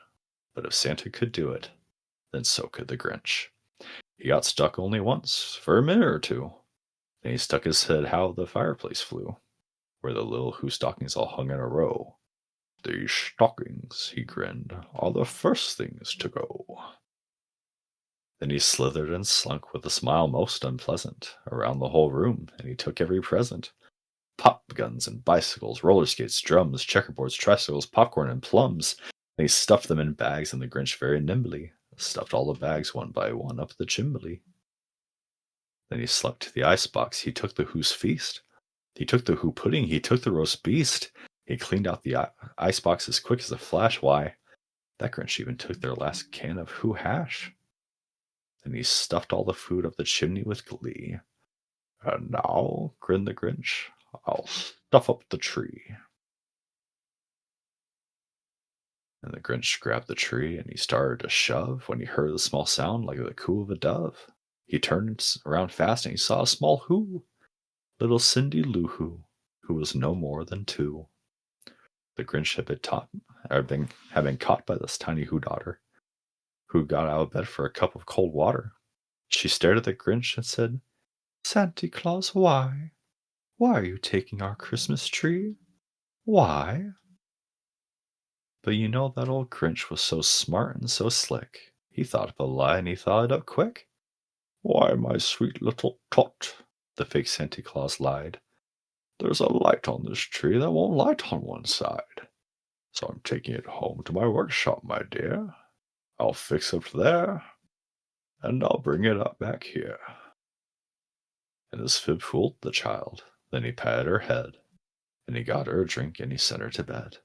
but if Santa could do it, then so could the Grinch. He got stuck only once, for a minute or two. Then he stuck his head how the fireplace flew, where the little Who stockings all hung in a row. These stockings, he grinned, are the first things to go. Then he slithered and slunk with a smile most unpleasant around the whole room, and he took every present. Pop guns and bicycles, roller skates, drums, checkerboards, tricycles, popcorn, and plums. And he stuffed them in bags, and the Grinch very nimbly stuffed all the bags one by one up the chimney. Then he slunk to the icebox. He took the Who's feast. He took the Who pudding. He took the roast beast. He cleaned out the icebox as quick as a flash. Why, that Grinch even took their last can of Who hash. Then he stuffed all the food up the chimney with glee. And now, grinned the Grinch, I'll stuff up the tree. And the Grinch grabbed the tree and he started to shove when he heard a small sound like the coo of a dove. He turned around fast and he saw a small Who, little Cindy Lou Who was no more than 2. The Grinch had been caught by this tiny Who daughter, who got out of bed for a cup of cold water. She stared at the Grinch and said, Santa Claus, why? Why are you taking our Christmas tree? Why? But you know that old Grinch was so smart and so slick. He thought of a lie and he thought it up quick. Why, my sweet little tot, the fake Santa Claus lied. There's a light on this tree that won't light on one side. So I'm taking it home to my workshop, my dear. I'll fix it there, and I'll bring it up back here. And his fib fooled the child. Then he patted her head, and he got her a drink, and he sent her to bed.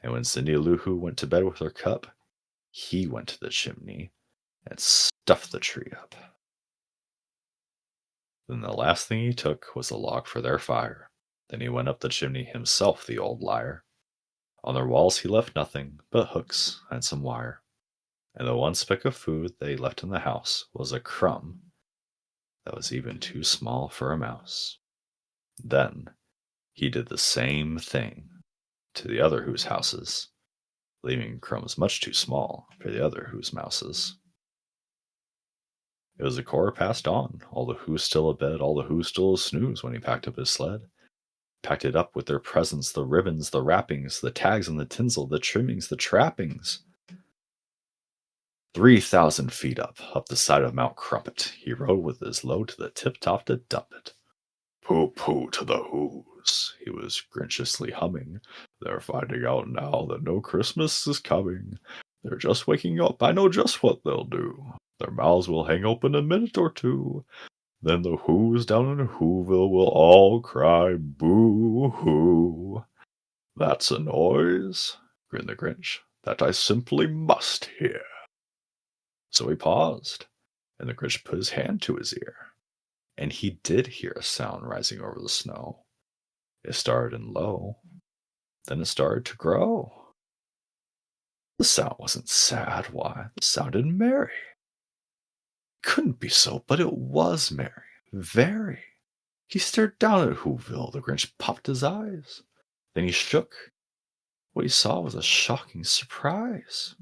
And when Cindy Lou Who went to bed with her cup, he went to the chimney and stuffed the tree up. Then the last thing he took was a log for their fire. Then he went up the chimney himself, the old liar. On their walls he left nothing but hooks and some wire. And the one speck of food they left in the house was a crumb that was even too small for a mouse. Then he did the same thing to the other Who's houses, leaving crumbs much too small for the other Who's mouses. It was a quarter past dawn, all the Who's still abed, all the Who's still snooze when he packed up his sled. Packed it up with their presents, the ribbons, the wrappings, the tags and the tinsel, the trimmings, the trappings. 3,000 feet up the side of Mount Crumpet, he rode with his load to the tip-top to dump it. Pooh-pooh to the Who's, he was grinchiously humming. They're finding out now that no Christmas is coming. They're just waking up. I know just what they'll do. Their mouths will hang open a minute or two. Then the Who's down in Whoville will all cry boo-hoo. That's a noise, grinned the Grinch, that I simply must hear. So he paused, and the Grinch put his hand to his ear, and he did hear a sound rising over the snow. It started in low, then it started to grow. The sound wasn't sad, why, it sounded merry. Couldn't be so, but it was merry, very. He stared down at Whoville. The Grinch popped his eyes. Then he shook. What he saw was a shocking surprise.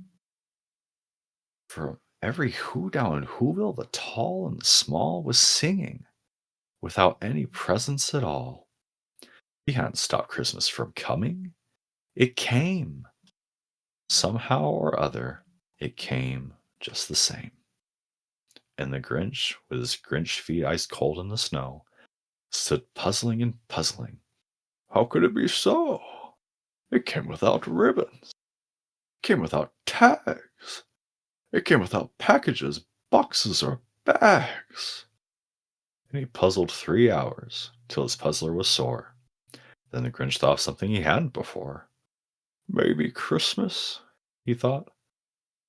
For every Who down in Whoville, the tall and the small, was singing, without any presents at all. He hadn't stopped Christmas from coming. It came. Somehow or other, it came just the same. And the Grinch, with his Grinch feet ice cold in the snow, stood puzzling and puzzling. How could it be so? It came without ribbons. It came without tags. It came without packages, boxes, or bags. And he puzzled 3 hours, till his puzzler was sore. Then the Grinch thought of something he hadn't before. Maybe Christmas, he thought,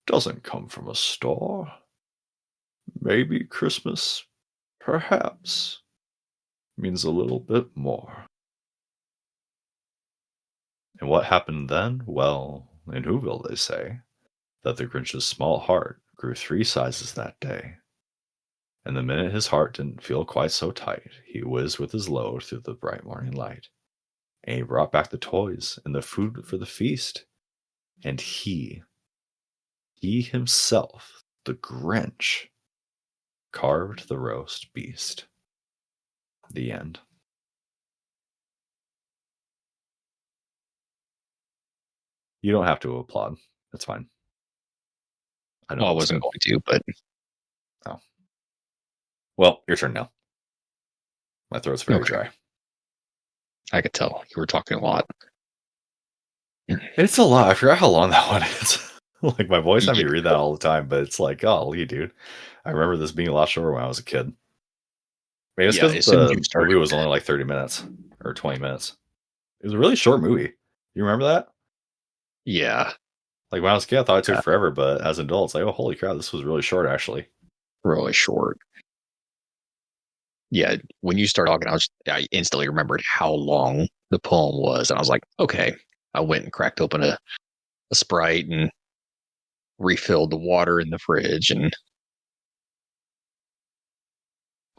doesn't come from a store. Maybe Christmas, perhaps, means a little bit more. And what happened then? Well, in Whoville they say that the Grinch's small heart grew 3 sizes that day. And the minute his heart didn't feel quite so tight, he whizzed with his load through the bright morning light. And he brought back the toys and the food for the feast. And he himself, the Grinch, carved the roast beast. The end. You don't have to applaud. That's fine. I know I wasn't going to, but... Oh. Well, your turn now. My throat's very dry. I could tell. You were talking a lot. It's a lot. I forgot how long that one is. Like, my voice had me read that all the time, but it's like, golly, dude. I remember this being a lot shorter when I was a kid. Maybe it's because the movie was only like 30 minutes or 20 minutes. It was a really short movie. You remember that? Yeah. Like, when I was a kid, I thought it took forever, but as an adult, it's like, oh, holy crap, this was really short, actually. Really short. Yeah, when you started talking, I instantly remembered how long the poem was, and I was like, okay. I went and cracked open a Sprite and refilled the water in the fridge and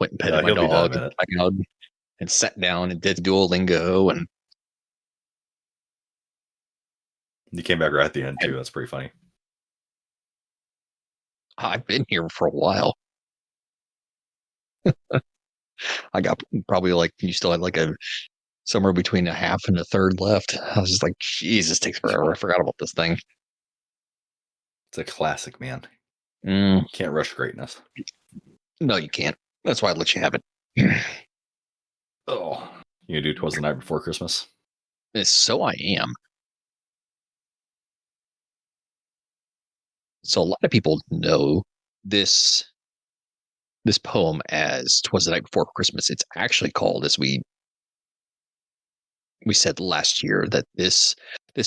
went and petted my dog and sat down and did Duolingo. And you came back right at the end, too. That's pretty funny. I've been here for a while. I got probably like, you still had like somewhere between a half and a third left. I was just like, Jesus, takes forever. I forgot about this thing. It's a classic, man. Can't rush greatness. No, you can't. That's why I let you have it. Oh, you gonna do 'Twas the Night Before Christmas? So I am. So a lot of people know this poem as 'Twas the Night Before Christmas. It's actually called, as we said last year, that this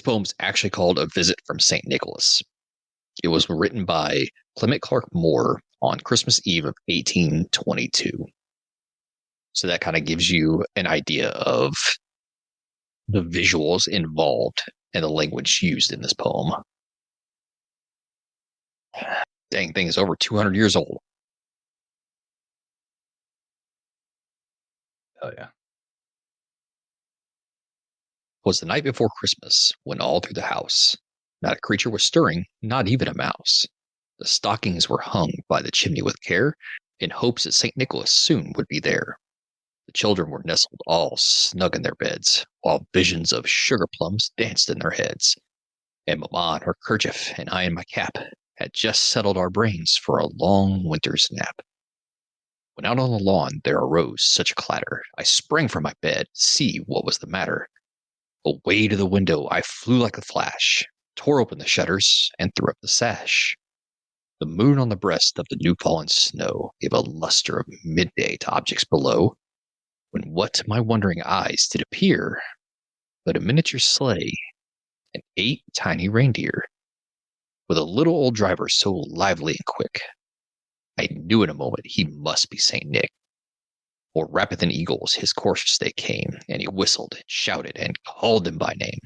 poem's actually called A Visit from St. Nicholas. It was written by Clement Clark Moore on Christmas Eve of 1822. So that kind of gives you an idea of the visuals involved and the language used in this poem. Dang thing is over 200 years old. Hell yeah. Was the night before Christmas, when all through the house not a creature was stirring, not even a mouse. The stockings were hung by the chimney with care, in hopes that St. Nicholas soon would be there. The children were nestled all snug in their beds, while visions of sugar plums danced in their heads. And Mamma in her kerchief and I in my cap had just settled our brains for a long winter's nap. When out on the lawn there arose such a clatter, I sprang from my bed to see what was the matter. Away to the window I flew like a flash. tore open the shutters, and threw up the sash. The moon on the breast of the new fallen snow gave a luster of midday to objects below, when what to my wondering eyes did appear but a miniature sleigh and 8 tiny reindeer, with a little old driver so lively and quick. I knew in a moment he must be St. Nick. For rapid than eagles his coursers they came, and he whistled and shouted and called them by name.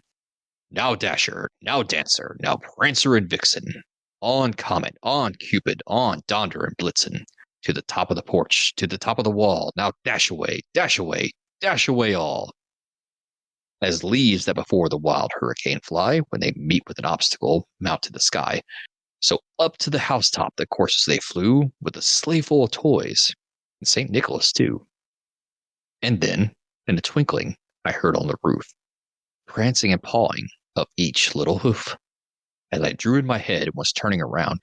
Now Dasher, now Dancer, now Prancer and Vixen, on Comet, on Cupid, on Donder and Blitzen, to the top of the porch, to the top of the wall, now dash away, dash away, dash away all. As leaves that before the wild hurricane fly, when they meet with an obstacle, mount to the sky, so up to the housetop the coursers they flew, with a sleigh full of toys, and St. Nicholas too. And then, in a twinkling, I heard on the roof, prancing and pawing of each little hoof. As I drew in my head and was turning around,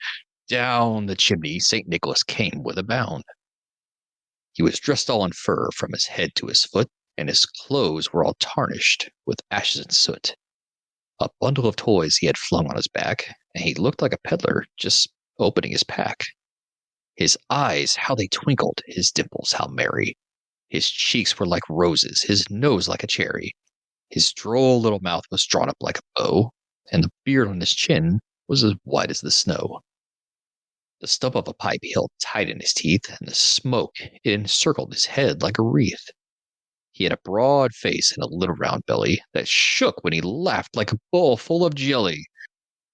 down the chimney St. Nicholas came with a bound. He was dressed all in fur from his head to his foot, and his clothes were all tarnished with ashes and soot. A bundle of toys he had flung on his back, and he looked like a peddler just opening his pack. His eyes, how they twinkled, his dimples, how merry. His cheeks were like roses, his nose like a cherry. His droll little mouth was drawn up like a bow, and the beard on his chin was as white as the snow. The stump of a pipe he held tight in his teeth, and the smoke it encircled his head like a wreath. He had a broad face and a little round belly that shook when he laughed like a bowl full of jelly.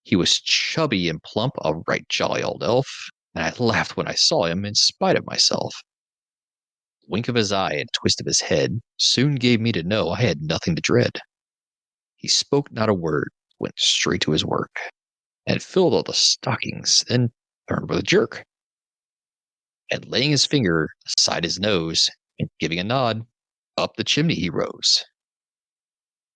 He was chubby and plump, a right jolly old elf, and I laughed when I saw him in spite of myself. The wink of his eye and twist of his head soon gave me to know I had nothing to dread. He spoke not a word, went straight to his work, and filled all the stockings, then turned with a jerk. And laying his finger aside his nose, and giving a nod, up the chimney he rose.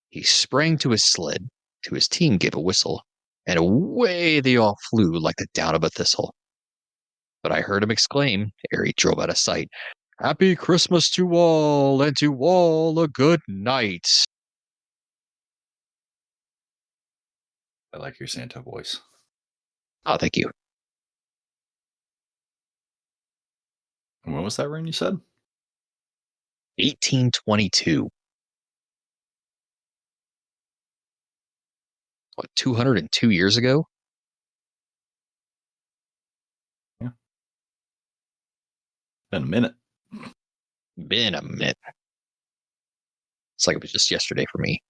He sprang to his sled, to his team gave a whistle, and away they all flew like the down of a thistle. But I heard him exclaim, ere he drove out of sight, Happy Christmas to all, and to all a good night. I like your Santa voice. Oh, thank you. And when was that rain you said? 1822. What, 202 years ago? Yeah. Been a minute. Been a minute. It's like it was just yesterday for me.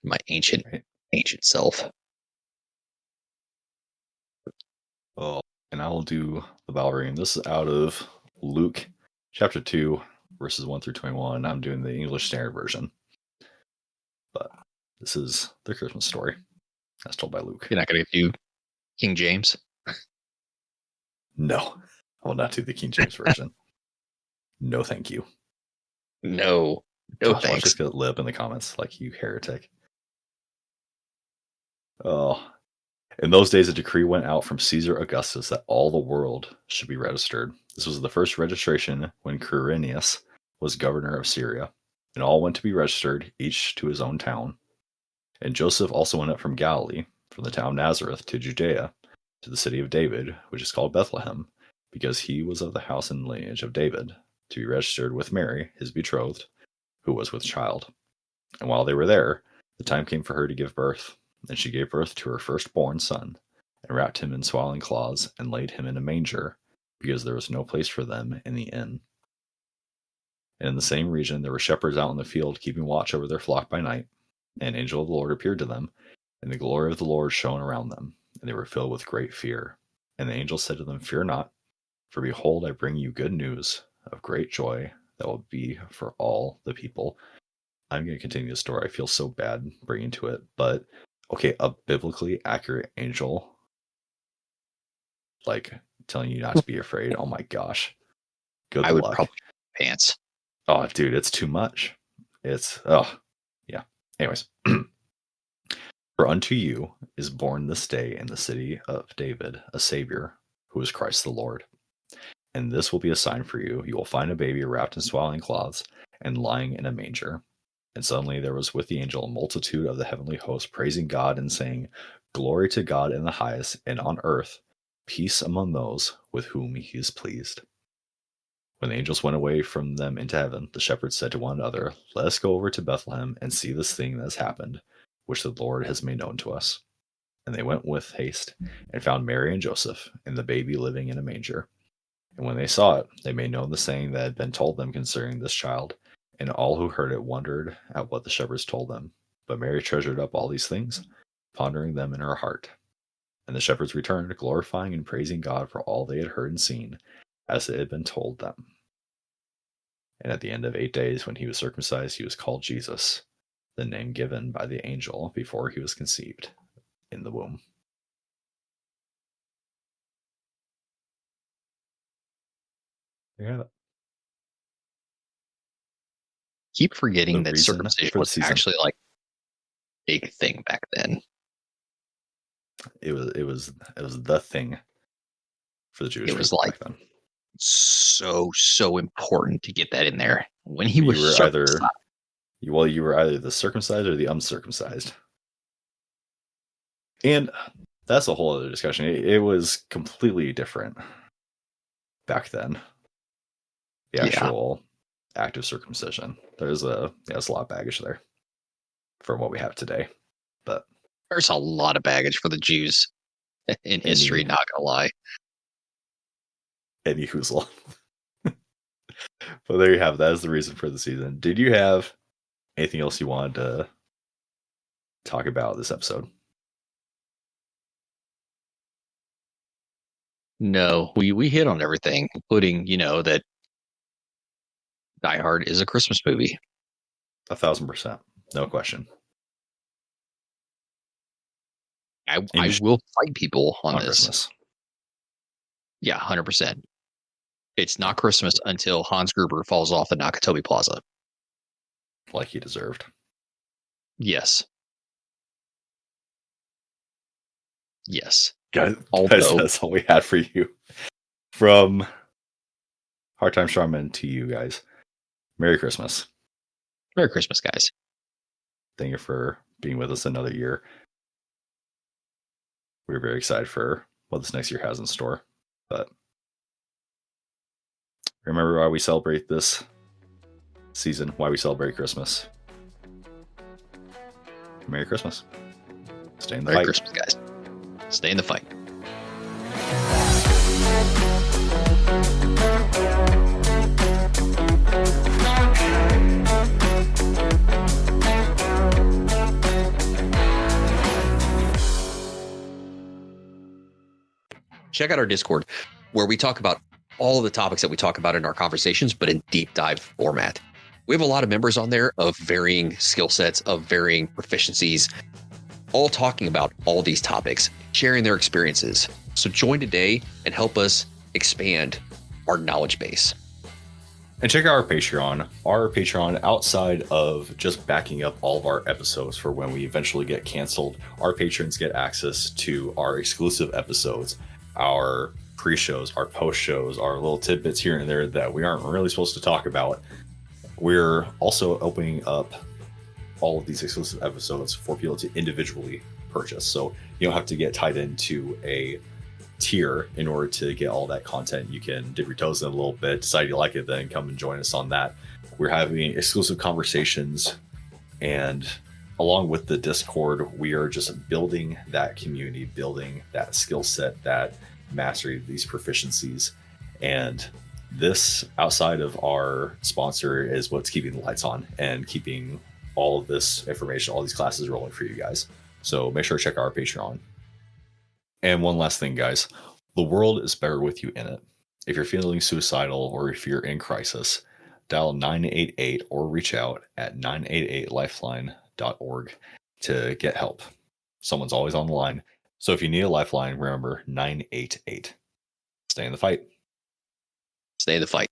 My ancient self. Oh, and I will do the Valkyrie. This is out of Luke chapter 2, verses 1 through 21. I'm doing the English Standard Version. But this is the Christmas story as told by Luke. You're not going to do King James? No, I will not do the King James Version. No, thank you. No, Gosh, thanks. Watch this get lip in the comments like you heretic. Oh. In those days, a decree went out from Caesar Augustus that all the world should be registered. This was the first registration when Quirinius was governor of Syria, and all went to be registered, each to his own town. And Joseph also went up from Galilee, from the town of Nazareth to Judea, to the city of David, which is called Bethlehem, because he was of the house and lineage of David, to be registered with Mary, his betrothed, who was with child. And while they were there, the time came for her to give birth. And she gave birth to her firstborn son, and wrapped him in swaddling cloths, and laid him in a manger, because there was no place for them in the inn. And in the same region there were shepherds out in the field, keeping watch over their flock by night. And an angel of the Lord appeared to them, and the glory of the Lord shone around them, and they were filled with great fear. And the angel said to them, Fear not, for behold, I bring you good news of great joy that will be for all the people. I'm going to continue the story. I feel so bad bringing to it, but okay, a biblically accurate angel, like telling you not to be afraid. Oh my gosh. Good luck. I would probably pants. Oh, dude, it's too much. It's, yeah. Anyways. For unto you is born this day in the city of David a Savior, who is Christ the Lord. And this will be a sign for you. You will find a baby wrapped in swaddling cloths and lying in a manger. And suddenly there was with the angel a multitude of the heavenly host praising God and saying, Glory to God in the highest, and on earth, peace among those with whom he is pleased. When the angels went away from them into heaven, the shepherds said to one another, Let us go over to Bethlehem and see this thing that has happened, which the Lord has made known to us. And they went with haste and found Mary and Joseph and the baby living in a manger. And when they saw it, they made known the saying that had been told them concerning this child. And all who heard it wondered at what the shepherds told them. But Mary treasured up all these things, pondering them in her heart. And the shepherds returned, glorifying and praising God for all they had heard and seen, as it had been told them. And at the end of 8 days, when he was circumcised, he was called Jesus, the name given by the angel before he was conceived in the womb. There you have it. Keep forgetting The that reason circumcision for the was season. actually like a big thing back then. It was the thing for the Jewish It was people like back then. so important to get that in there. When he was You were circumcised, you were either the circumcised or the uncircumcised. And that's a whole other discussion. It was completely different back then. The actual act of circumcision. There's a lot of baggage there from what we have today. But there's a lot of baggage for the Jews in history, not gonna lie. Any hoozle. But there you have it. That is the reason for the season. Did you have anything else you wanted to talk about this episode? No, we hit on everything, including, that Die Hard is a Christmas movie. 1,000%. No question. I will fight people on this. Christmas. Yeah, 100%. It's not Christmas until Hans Gruber falls off the Nakatomi Plaza. Like he deserved. Yes. Yes. Guys, that's all we had for you. From Hard Time Strongman to you guys. Merry Christmas. Merry Christmas, guys. Thank you for being with us another year. We're very excited for what this next year has in store. But remember why we celebrate this season, why we celebrate Christmas. Merry Christmas. Stay in the fight. Merry Christmas, guys. Stay in the fight. Check out our Discord, where we talk about all of the topics that we talk about in our conversations, but in deep dive format. We have a lot of members on there of varying skill sets, of varying proficiencies, all talking about all these topics, sharing their experiences. So join today and help us expand our knowledge base. And check out our Patreon. Our Patreon, outside of just backing up all of our episodes for when we eventually get canceled, our patrons get access to our exclusive episodes, our pre-shows, our post-shows, our little tidbits here and there that we aren't really supposed to talk about. We're also opening up all of these exclusive episodes for people to individually purchase. So you don't have to get tied into a tier in order to get all that content. You can dip your toes in a little bit, decide you like it, then come and join us on that. We're having exclusive conversations, and along with the Discord, we are just building that community, building that skill set, that mastery, these proficiencies. And this, outside of our sponsor, is what's keeping the lights on and keeping all of this information, all these classes rolling for you guys. So make sure to check out our Patreon. And one last thing, guys, the world is better with you in it. If you're feeling suicidal or if you're in crisis, dial 988 or reach out at 988lifeline.org to get help. Someone's always on the line. So if you need a lifeline, remember 988. Stay in the fight. Stay in the fight.